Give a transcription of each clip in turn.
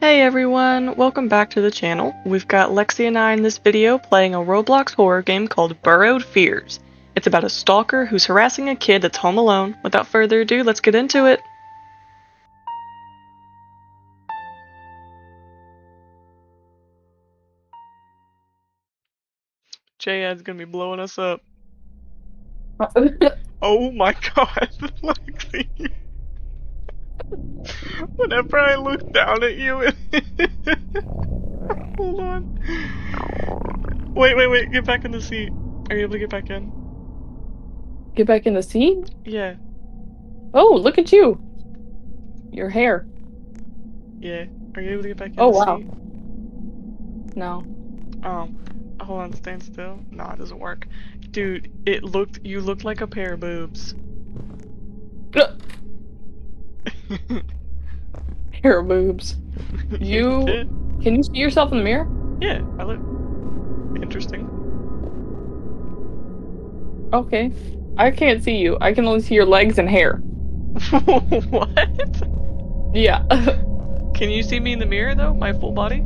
Hey everyone, welcome back to the channel. We've got Lexi and I in this video playing a Roblox horror game called Burrowed Fears. It's about a stalker who's harassing a kid that's home alone. Without further ado, let's get into it. J-Ad's gonna be blowing us up. Oh my god, Lexi. Whenever I look down at you, hold on. Wait, get back in the seat. Are you able to get back in? Get back in the seat? Yeah. Oh, look at you. Your hair. Yeah. Are you able to get back in Oh, the wow. seat? No. Hold on, stand still. Nah, it doesn't work. Dude, you looked like a pair of boobs. Hair boobs. You did? Can you see yourself in the mirror? Yeah, I look interesting. Okay. I can't see you. I can only see your legs and hair. What? Yeah. Can you see me in the mirror though? My full body?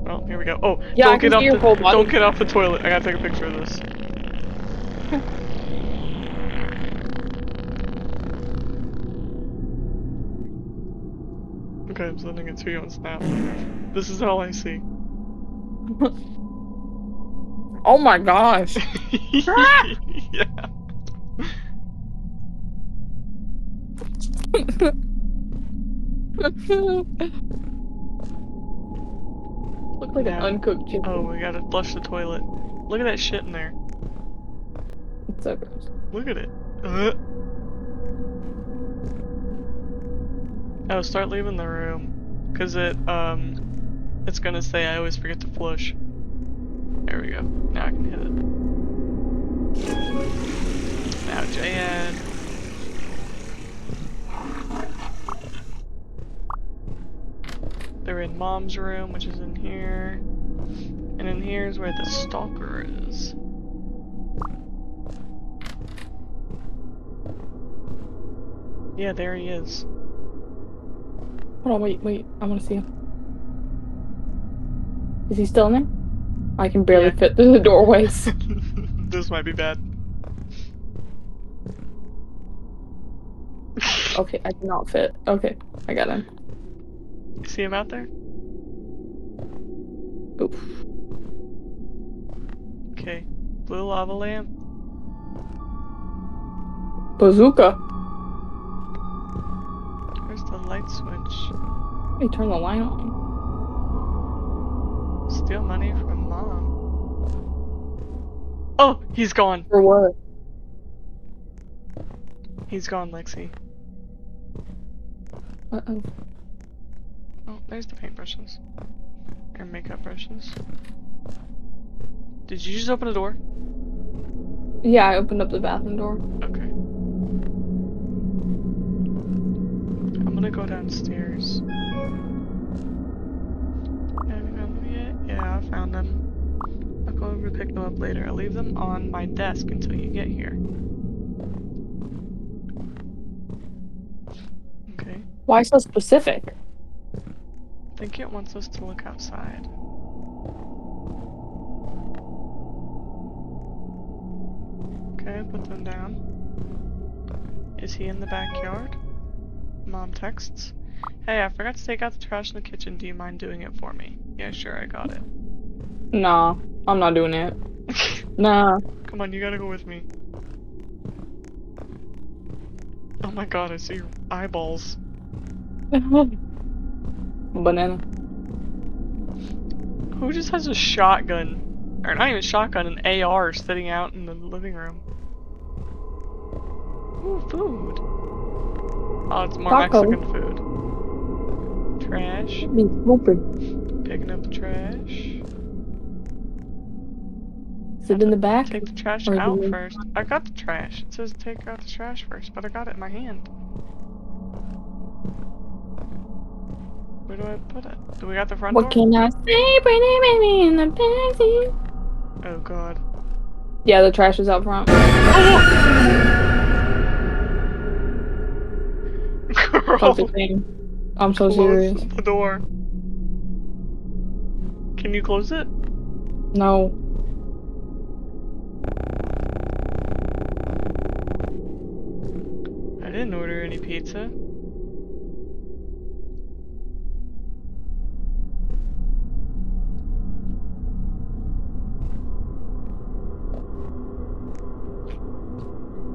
Oh, here we go. Oh, Yeah, don't I can get see your full body. Don't get off the toilet. I gotta take a picture of this. Okay, I'm sending it to you on Snap. This is all I see. Oh my gosh. Yeah. Look like an uncooked chicken. Oh, we gotta flush the toilet. Look at that shit in there. It's so gross. Look at it. Oh, start leaving the room. Cause it's gonna say I always forget to flush. There we go. Now I can hit it. Now J-Ad. They're in Mom's room, which is in here. And in here is where the stalker is. Yeah, there he is. Hold on, wait. I want to see him. Is he still in there? I can barely fit through the doorways. This might be bad. Okay, I cannot fit. Okay, I got him. You see him out there? Oof. Okay. Blue lava lamp. Bazooka. Where's the light switch? Let me turn the light on. Steal money from Mom. Oh, he's gone. For what? He's gone, Lexi. Uh-oh. Oh, there's the paintbrushes. Or makeup brushes. Did you just open a door? Yeah, I opened up the bathroom door. Okay. I'm gonna go downstairs. Have you found them yet? Yeah, I found them. I'll go over to pick them up later. I'll leave them on my desk until you get here. Okay. Why so specific? I think it wants us to look outside. Okay, put them down. Is he in the backyard? Mom texts. Hey, I forgot to take out the trash in the kitchen. Do you mind doing it for me? Yeah, sure, I got it. Nah, I'm not doing it. Nah. Come on, you gotta go with me. Oh my god, I see your eyeballs. Banana. Who just has a shotgun? Or not even shotgun, an AR sitting out in the living room. Ooh, food. Oh, it's more Taco. Mexican food. Trash. Be open. Picking up the trash. Is it in the back? Take the trash Or out do you- first. I got the trash. It says take out the trash first, but I got it in my hand. Where do I put it? Do we got the front door? What can I say, pretty baby in the backseat? Oh god. Yeah, the trash is out front. Girl. Comfy thing. I'm so Close serious. the door. Can you close it? No. I didn't order any pizza.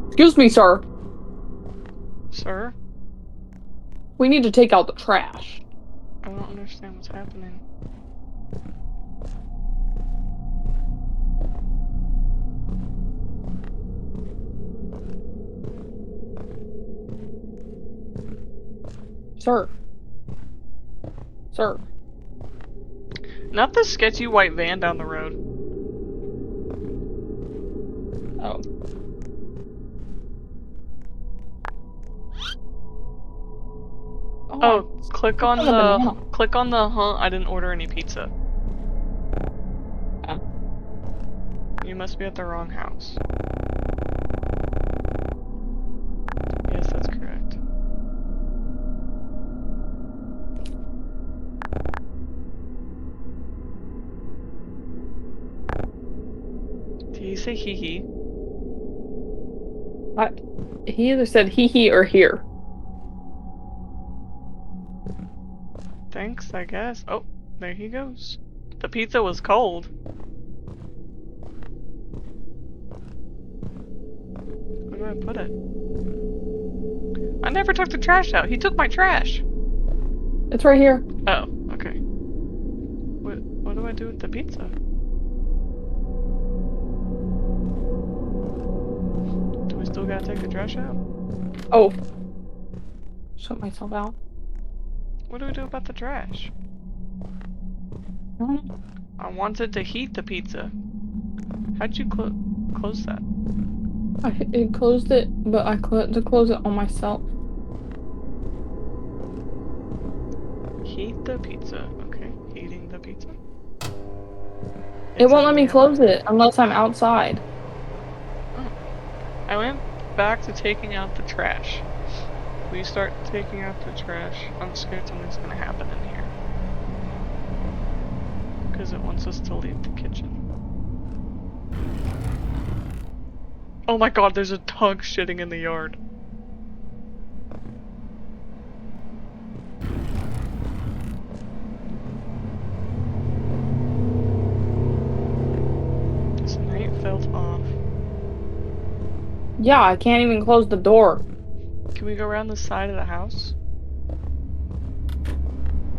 Excuse me, sir. Sir? We need to take out the trash. I don't understand what's happening. Sir. Sir. Not the sketchy white van down the road. Oh. Oh, click on on the banana. click on the I didn't order any pizza. Oh. You must be at the wrong house. Yes, that's correct. Did he say hee hee? He either said hee or here. Thanks, I guess. Oh, there he goes. The pizza was cold. Where do I put it? I never took the trash out. He took my trash. It's right here. Oh, okay. What do I do with the pizza? Do we still gotta take the trash out? Oh. Shut myself out. What do we do about the trash? I don't know. I wanted to heat the pizza. How'd you close that? I closed it, but I to close it on myself. Heat the pizza. Okay, heating the pizza. It won't let me close it unless I'm outside. Oh. I went back to taking out the trash. Will you start taking out the trash? I'm scared something's gonna happen in here. Because it wants us to leave the kitchen. Oh my god, there's a tug shitting in the yard. This night felt off. Yeah, I can't even close the door. Can we go around the side of the house?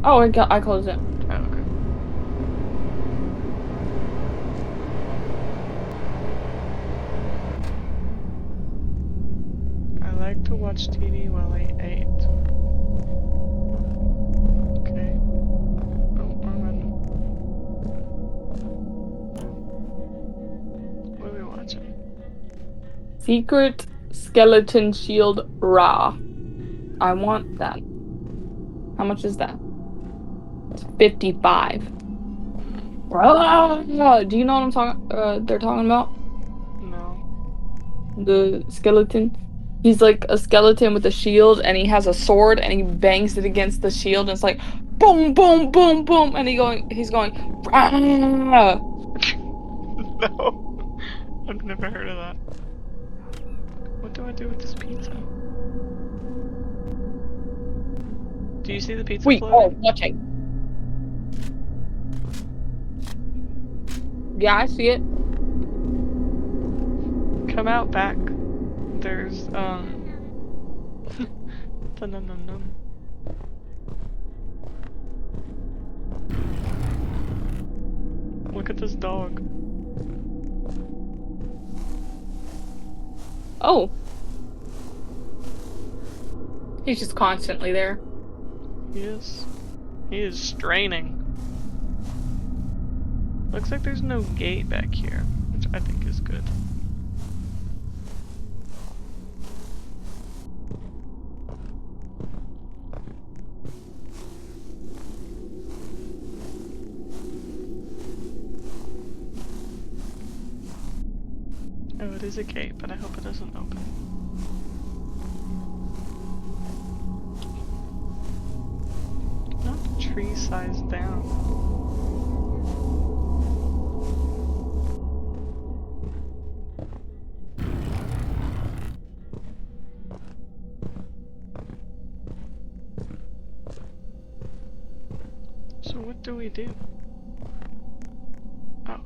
Oh, I closed it. Oh, okay. I like to watch TV while I ate. Okay. Oh, wrong one. What are we watching? Secret Skeleton Shield Raw. I want that. How much is that? It's 55. Do you know what I'm talking? They're talking about No. the skeleton. He's like a skeleton with a shield, and he has a sword, and he bangs it against the shield, and it's like boom, boom, boom, boom, and he's going. Rah! No. I've never heard of that. What do I do with this pizza? Do you see the pizza Wait, floating? watching. Yeah, I see it. Come out back. There's, num. Look at this dog. Oh. He's just constantly there. He is straining. Looks like there's no gate back here, which I think is good. Oh, it is a gate, but I hope it doesn't open. tree size down? So what do we do? Oh.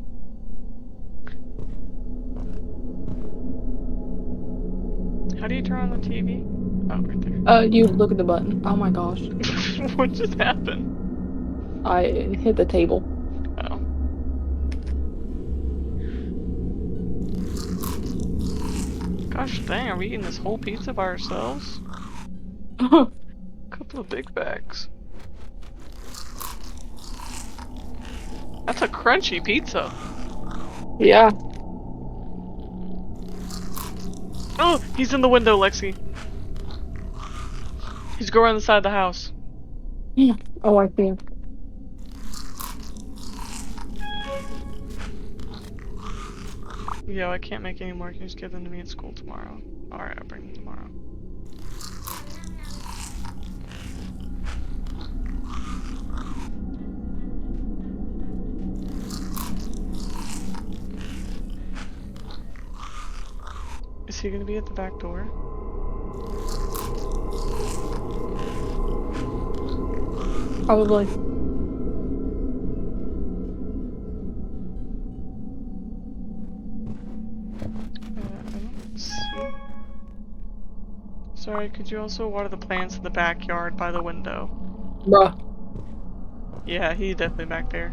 How do you turn on the TV? Oh, right there. You look at the button. Oh my gosh. What just happened? I hit the table. Oh. Gosh dang, are we eating this whole pizza by ourselves? Couple of big bags. That's a crunchy pizza. Yeah. Oh, he's in the window, Lexi. He's going around the side of the house. Oh, I see him. Yo, I can't make any more. Can you just give them to me at school tomorrow? Alright, I'll bring them tomorrow. Is he gonna be at the back door? Probably. I don't see. Sorry, could you also water the plants in the backyard by the window? Bruh. Yeah, he's definitely back there.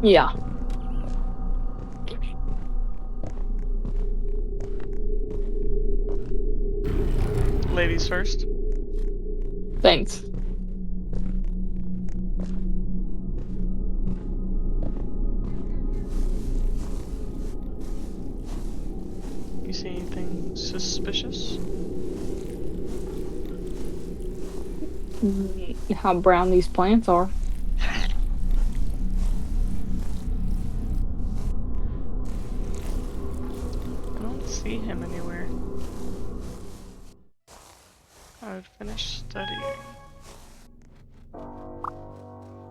Yeah. Ladies first. Thanks. You see anything suspicious? How brown these plants are. I don't see him anywhere. I would finish studying.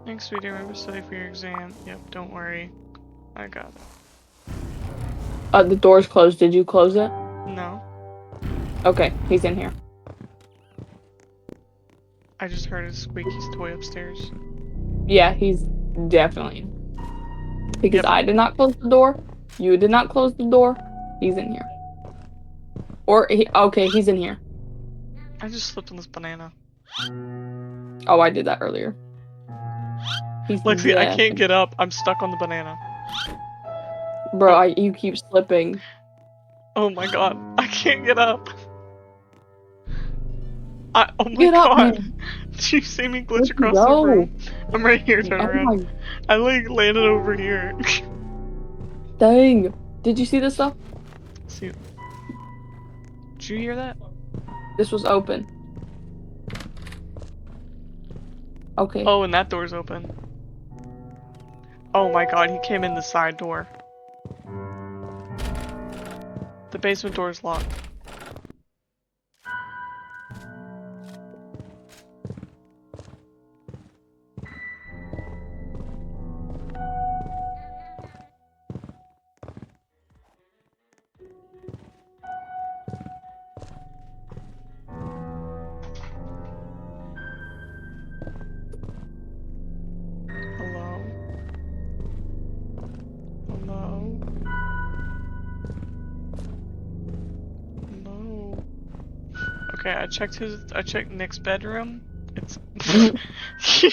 Thanks, sweetie. Remember to study for your exam. Yep, don't worry. I got it. The door's closed. Did you close it? No. Okay, he's in here. I just heard his squeaky's toy upstairs. Yeah, he's definitely in. Because Yep. I did not close the door. You did not close the door. He's in here. Or, okay, he's in here. I just slipped on this banana. Oh, I did that earlier. He's Lexi, I dead. can't get up. I'm stuck on the banana. Bro, you keep slipping. Oh my god. I can't get up. Oh my Get up, god. man. Did you see me glitch Let's across go. the room? I'm right here, turn Oh around. my I like landed over here. dang. Did you see this stuff? See. Did you hear that? This was open. Okay. Oh, and that door's open. Oh my god, he came in the side door. The basement door is locked. Hello? Hello? Hello? Okay, I checked Nick's bedroom. It's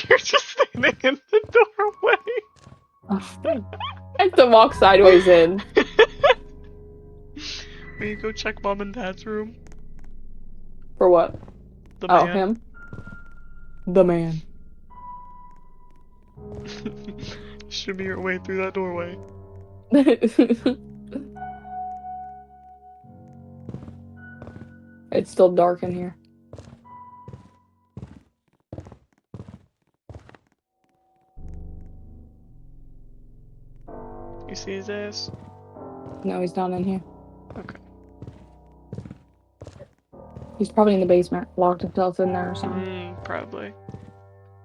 you're just standing in the doorway. I have to walk sideways in. Will you go check mom and dad's room? For what? The Oh, man. him? The man. Should be your way through that doorway. It's still dark in here. You see his ass? No, he's not in here. Okay. He's probably in the basement. Locked himself in there or something. Probably.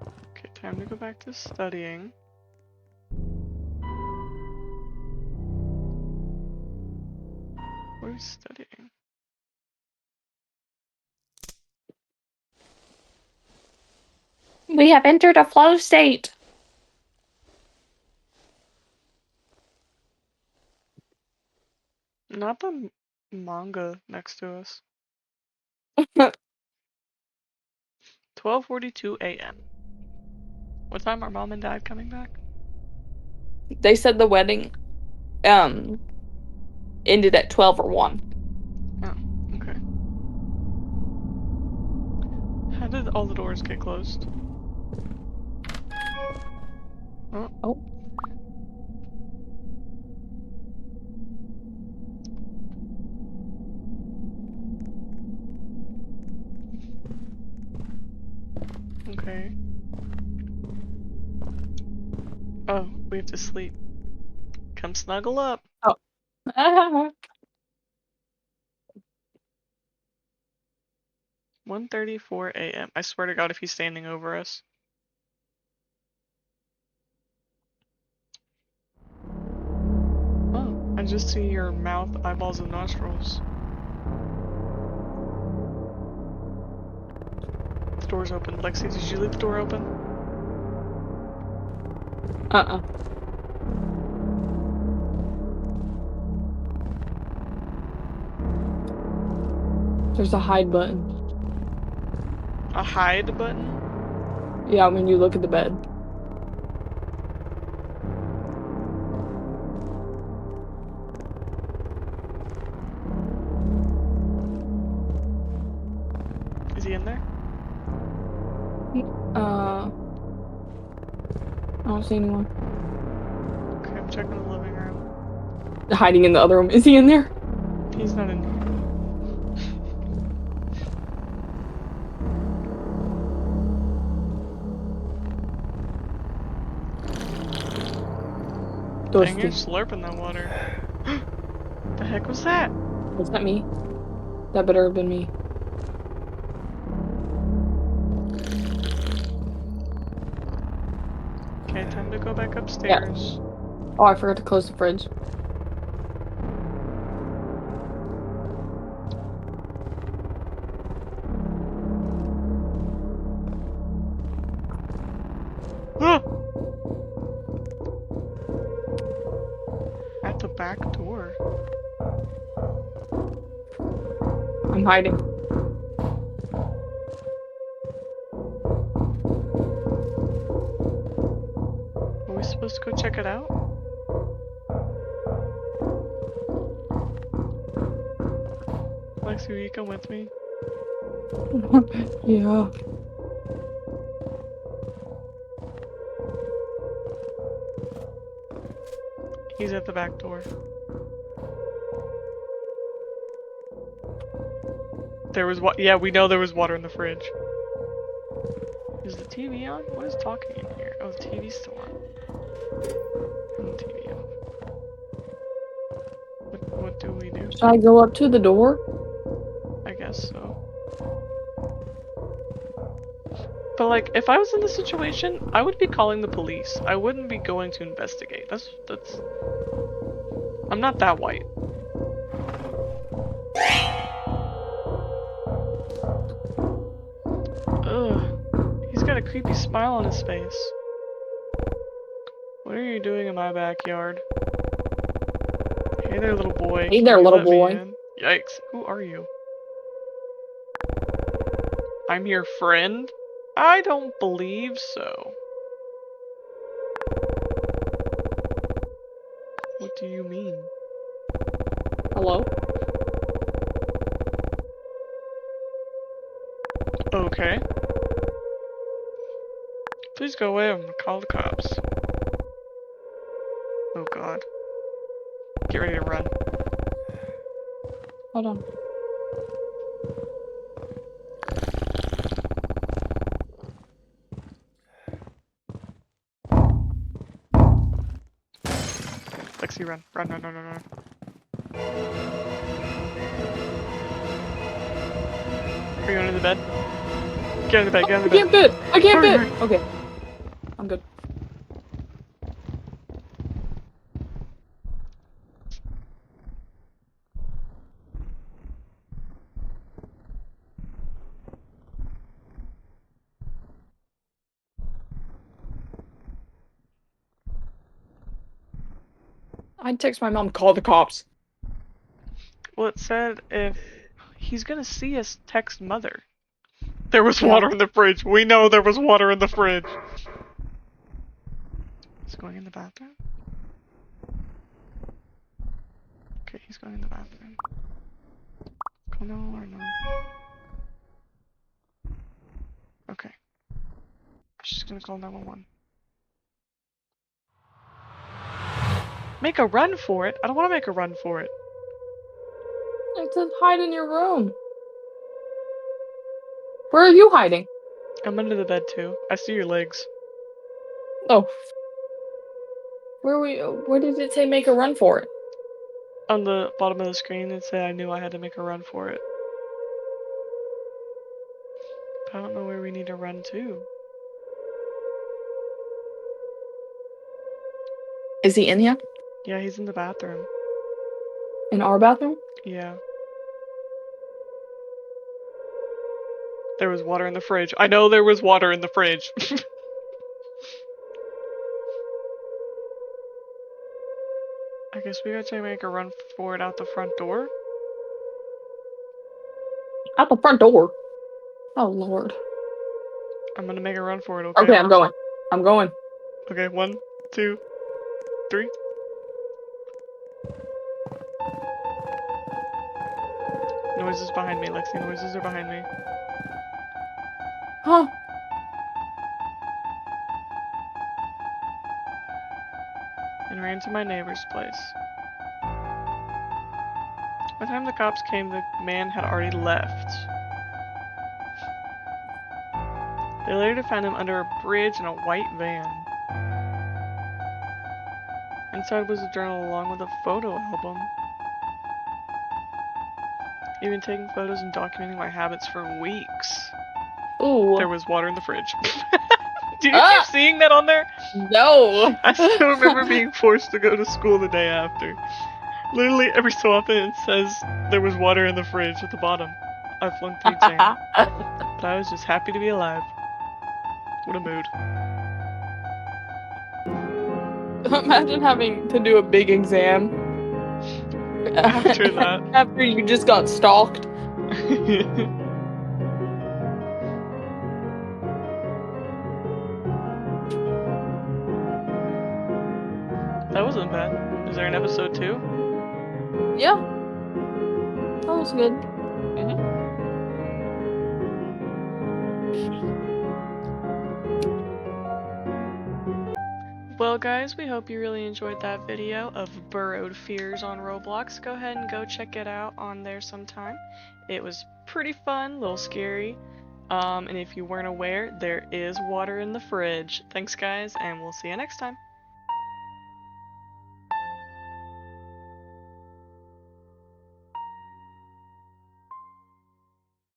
Okay, Time to go back to studying. Where's studying? We have entered a flow state. Not the manga next to us. 12:42 a.m. What time are mom and dad coming back? They said the wedding ended at 12 or 1. Oh, okay. How did all the doors get closed? Oh. Okay. Oh, we have to sleep. Come snuggle up. Oh. 1:34 a.m. I swear to God, if he's standing over us. Oh, I just see your mouth, eyeballs, and nostrils. The door's open. Lexi, did you leave the door open? There's a hide button. A hide button? Yeah, when you look at the bed. Is he in there? I don't see anyone. Okay, I'm checking the living room. Hiding in the other room. Is he in there? He's not in here. Dang, you're slurping that water. The heck was that? Was that me? That better have been me. Okay, time to go back upstairs. Oh, I forgot to close the fridge. Ah! At the back door. I'm hiding. Are we supposed to go check it out? Lexi, will you come with me? Yeah. He's at the back door. There was what? Yeah, we know there was water in the fridge. Is the TV on? What is talking in here? Oh, the TV's still on. Turn the TV off. What do we do? Should I go up to the door? I guess so. But like, if I was in this situation, I would be calling the police. I wouldn't be going to investigate. That's... I'm not that white. Ugh. He's got a creepy smile on his face. What are you doing in my backyard? Hey there, little boy. Hey Can there, you little let me boy. in? Yikes. Who are you? I'm your friend? I don't believe so. What do you mean? Hello? Okay. Please go away, I'm gonna call the cops. Oh god. Get ready to run. Hold on. Lexi, run. Run, run, run, run, run. Are you under the bed? Get in the bed, get in the I can't bed. fit! I can't Hurry, fit! Okay. I'm good. I'd text my mom, call the cops. Well, it said if he's gonna see us, text mother. There was Yeah. water in the fridge. We know there was water in the fridge. He's going in the bathroom? Okay, he's going in the bathroom. Call no or no? Okay. She's gonna call 911. Make a run for it? I don't want to make a run for it. It says hide in your room. Where are you hiding? I'm under the bed too. I see your legs. Oh. Where did it say make a run for it? On the bottom of the screen, it said I knew I had to make a run for it. I don't know where we need to run to. Is he in here? Yeah, he's in the bathroom. In our bathroom? Yeah. There was water in the fridge. I know there was water in the fridge. I guess we gotta make a run for it out the front door. Out the front door. Oh, Lord. I'm gonna make a run for it, okay? Okay, I'm going. I'm going. Okay, 1, 2, 3. Noises behind me, Lexi. Noises are behind me. Huh? And ran to my neighbor's place. By the time the cops came, the man had already left. They later found him under a bridge in a white van. Inside was a journal along with a photo album. He'd been taking photos and documenting my habits for weeks. Ooh. There was water in the fridge. Do you keep seeing that on there? No. I still remember being forced to go to school the day after. Literally every so often it says there was water in the fridge at the bottom. I flunked the exam. But I was just happy to be alive. What a mood. Imagine having to do a big exam. After that. After you just got stalked. That wasn't bad. Is there an episode 2? Yeah. That was good. Well guys, we hope you really enjoyed that video of Burrowed Fears on Roblox. Go ahead and go check it out on there sometime. It was pretty fun, a little scary. And if you weren't aware, there is water in the fridge. Thanks guys, and we'll see you next time.